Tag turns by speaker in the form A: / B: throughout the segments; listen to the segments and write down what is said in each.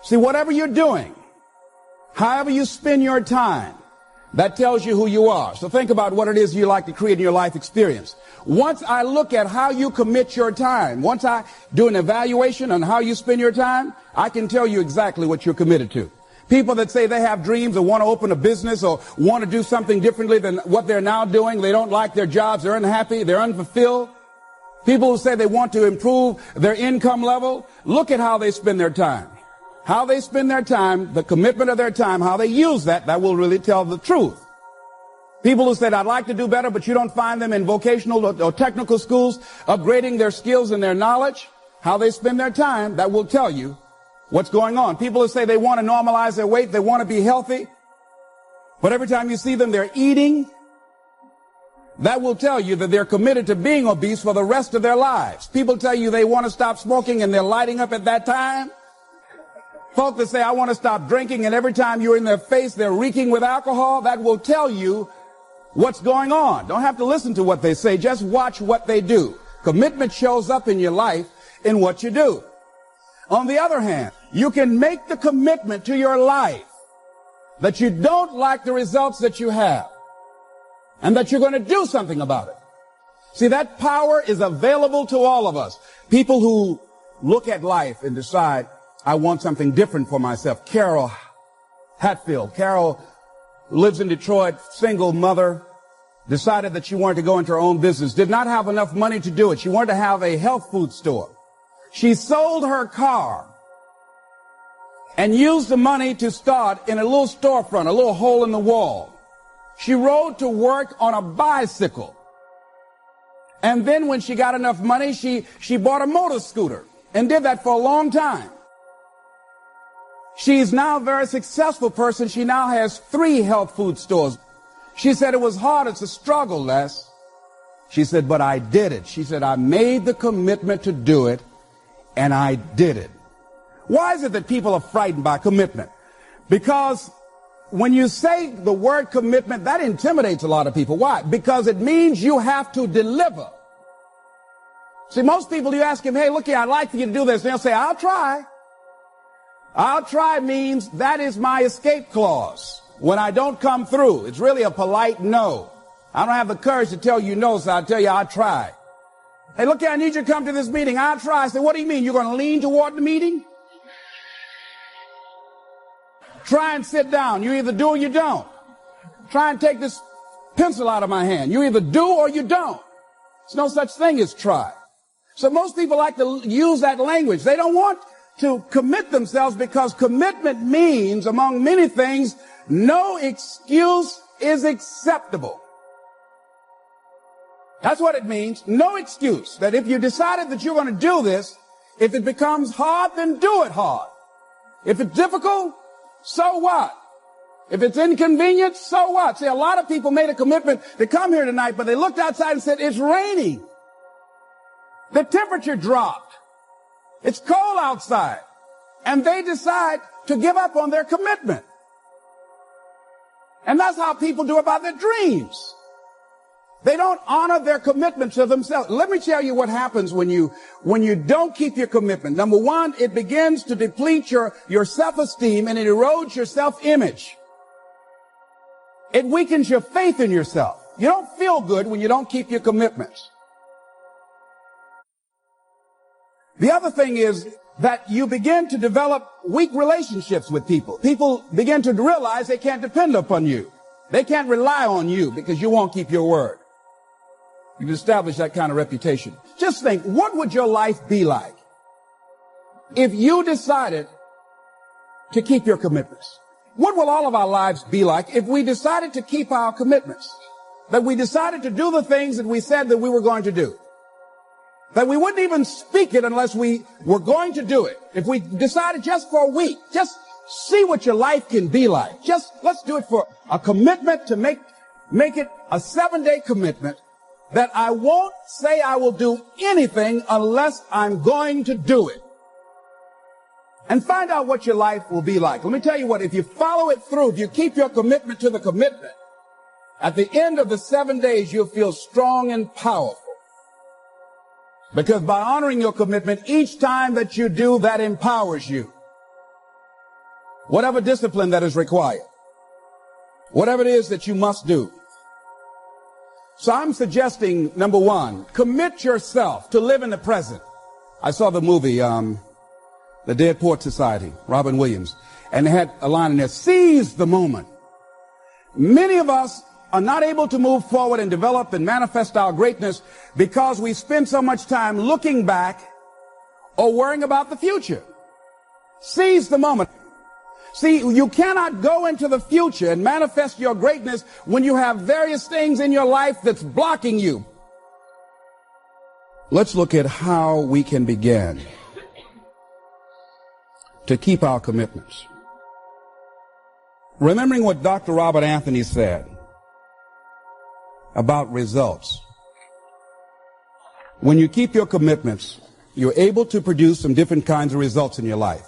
A: See, whatever you're doing, however you spend your time, that tells you who you are. So think about what it is you like to create in your life experience. Once I look at how you commit your time, once I do an evaluation on how you spend your time, I can tell you exactly what you're committed to. People that say they have dreams or want to open a business or want to do something differently than what they're now doing, they don't like their jobs, they're unhappy, they're unfulfilled. People who say they want to improve their income level, look at how they spend their time. How they spend their time, the commitment of their time, how they use that will really tell the truth. People who said, I'd like to do better, but you don't find them in vocational or technical schools, upgrading their skills and their knowledge, how they spend their time, that will tell you what's going on. People who say they want to normalize their weight, they want to be healthy, but every time you see them, they're eating, that will tell you that they're committed to being obese for the rest of their lives. People tell you they want to stop smoking and they're lighting up at that time. Folk that say, I want to stop drinking, and every time you're in their face, they're reeking with alcohol, that will tell you what's going on. Don't have to listen to what they say, just watch what they do. Commitment shows up in your life in what you do. On the other hand, you can make the commitment to your life that you don't like the results that you have and that you're going to do something about it. See, that power is available to all of us. People who look at life and decide, I want something different for myself. Carol Hatfield. Carol lives in Detroit, single mother, decided that she wanted to go into her own business, did not have enough money to do it. She wanted to have a health food store. She sold her car and used the money to start in a little storefront, a little hole in the wall. She rode to work on a bicycle. And then when she got enough money, she bought a motor scooter and did that for a long time. She's now a very successful person. She now has 3 health food stores. She said it was hard. It's a struggle, Les. She said, but I did it. She said, I made the commitment to do it, and I did it. Why is it that people are frightened by commitment? Because when you say the word commitment, that intimidates a lot of people. Why? Because it means you have to deliver. See, most people, you ask them, hey, look here, I'd like for you to do this. And they'll say, I'll try. I'll try means that is my escape clause. When I don't come through, it's really a polite no. I don't have the courage to tell you no, so I'll tell you I'll try. Hey, look here, I need you to come to this meeting. I'll try. I said, what do you mean? You're going to lean toward the meeting? Try and sit down. You either do or you don't. Try and take this pencil out of my hand. You either do or you don't. There's no such thing as try. So most people like to use that language. They don't want to commit themselves because commitment means, among many things, no excuse is acceptable. That's what it means. No excuse. That if you decided that you're going to do this, if it becomes hard, then do it hard. If it's difficult, so what? If it's inconvenient, so what? See, a lot of people made a commitment to come here tonight, but they looked outside and said, it's raining. The temperature dropped. It's cold outside. And they decide to give up on their commitment. And that's how people do about their dreams. They don't honor their commitment to themselves. Let me tell you what happens when you don't keep your commitment. Number one, it begins to deplete your self-esteem and it erodes your self-image. It weakens your faith in yourself. You don't feel good when you don't keep your commitments. The other thing is that you begin to develop weak relationships with people. People begin to realize they can't depend upon you. They can't rely on you because you won't keep your word. You've established that kind of reputation. Just think, what would your life be like if you decided to keep your commitments? What will all of our lives be like if we decided to keep our commitments? That we decided to do the things that we said that we were going to do. That we wouldn't even speak it unless we were going to do it. If we decided just for a week, just see what your life can be like. Let's do it for a commitment to make it a 7-day commitment that I won't say I will do anything unless I'm going to do it. And find out what your life will be like. Let me tell you what, if you follow it through, if you keep your commitment to the commitment, at the end of the 7 days, you'll feel strong and powerful. Because by honoring your commitment, each time that you do, that empowers you. whatever discipline that is required, whatever it is that you must do. So I'm suggesting, number one, commit yourself to live in the present. I saw the movie, The Dead Poet Society, Robin Williams, and they had a line in there, seize the moment. Many of us are not able to move forward and develop and manifest our greatness because we spend so much time looking back or worrying about the future. Seize the moment. See, you cannot go into the future and manifest your greatness when you have various things in your life that's blocking you. Let's look at how we can begin to keep our commitments. Remembering what Dr. Robert Anthony said about results. When you keep your commitments, you're able to produce some different kinds of results in your life.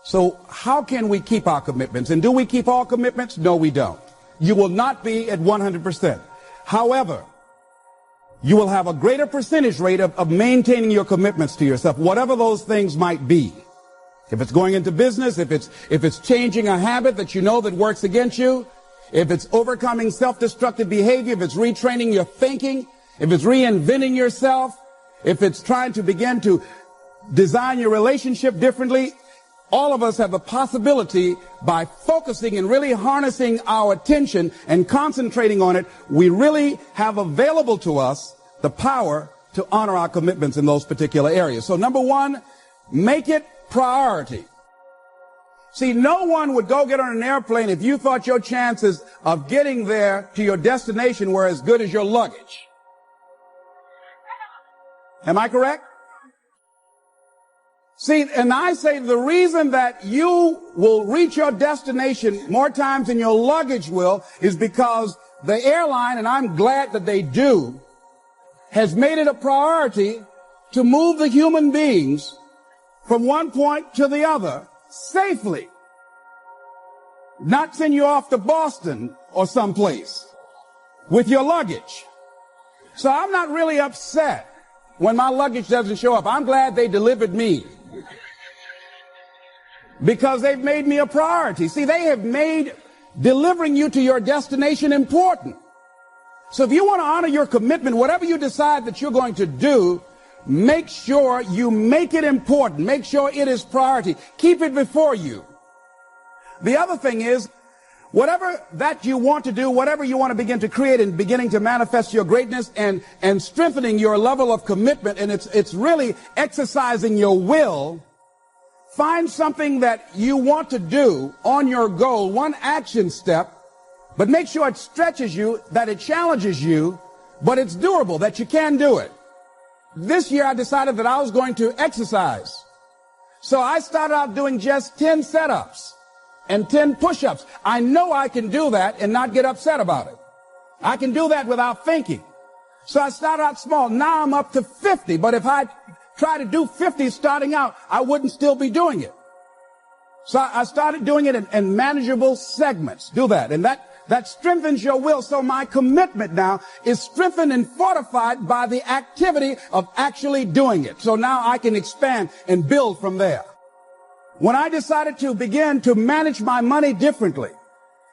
A: So how can we keep our commitments? And do we keep all commitments? No, we don't. You will not be at 100%. However, you will have a greater percentage rate of maintaining your commitments to yourself, whatever those things might be. If it's going into business, if it's changing a habit that you know that works against you, if it's overcoming self-destructive behavior, if it's retraining your thinking, if it's reinventing yourself, if it's trying to begin to design your relationship differently, all of us have the possibility, by focusing and really harnessing our attention and concentrating on it, we really have available to us the power to honor our commitments in those particular areas. So number one, make it priority. See, no one would go get on an airplane if you thought your chances of getting there to your destination were as good as your luggage. Am I correct? See, and I say the reason that you will reach your destination more times than your luggage will is because the airline, and I'm glad that they do, has made it a priority to move the human beings from one point to the other safely. Not send you off to Boston or someplace with your luggage. So I'm not really upset when my luggage doesn't show up. I'm glad they delivered me, because they've made me a priority. See, they have made delivering you to your destination important. So if you want to honor your commitment, whatever you decide that you're going to do, make sure you make it important. Make sure it is priority. Keep it before you. The other thing is, whatever that you want to do, whatever you want to begin to create and beginning to manifest your greatness and strengthening your level of commitment, and it's really exercising your will. Find something that you want to do on your goal, one action step, but make sure it stretches you, that it challenges you, but it's doable, that you can do it. This year I decided that I was going to exercise. So I started out doing just 10 setups and 10 push-ups. I know I can do that and not get upset about it. I can do that without thinking. So I started out small. Now I'm up to 50, but if I try to do 50 starting out, I wouldn't still be doing it. So I started doing it in manageable segments. Do that. And that strengthens your will. So my commitment now is strengthened and fortified by the activity of actually doing it. So now I can expand and build from there. When I decided to begin to manage my money differently,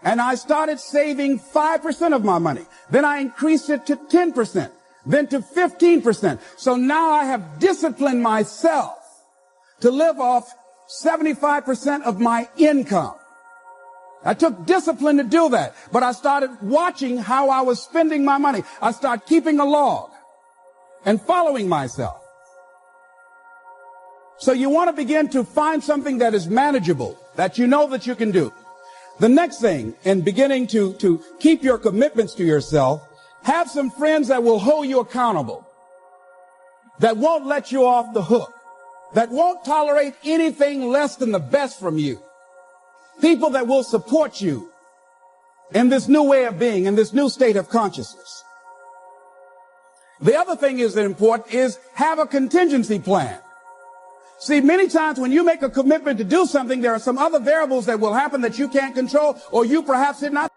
A: and I started saving 5% of my money, then I increased it to 10%. Then to 15%. So now I have disciplined myself to live off 75% of my income. I took discipline to do that, but I started watching how I was spending my money. I started keeping a log and following myself. So you want to begin to find something that is manageable, that you know that you can do. The next thing, in beginning to keep your commitments to yourself, have some friends that will hold you accountable, that won't let you off the hook, that won't tolerate anything less than the best from you. People that will support you in this new way of being, in this new state of consciousness. The other thing is important is have a contingency plan. See, many times when you make a commitment to do something, there are some other variables that will happen that you can't control, or you perhaps did not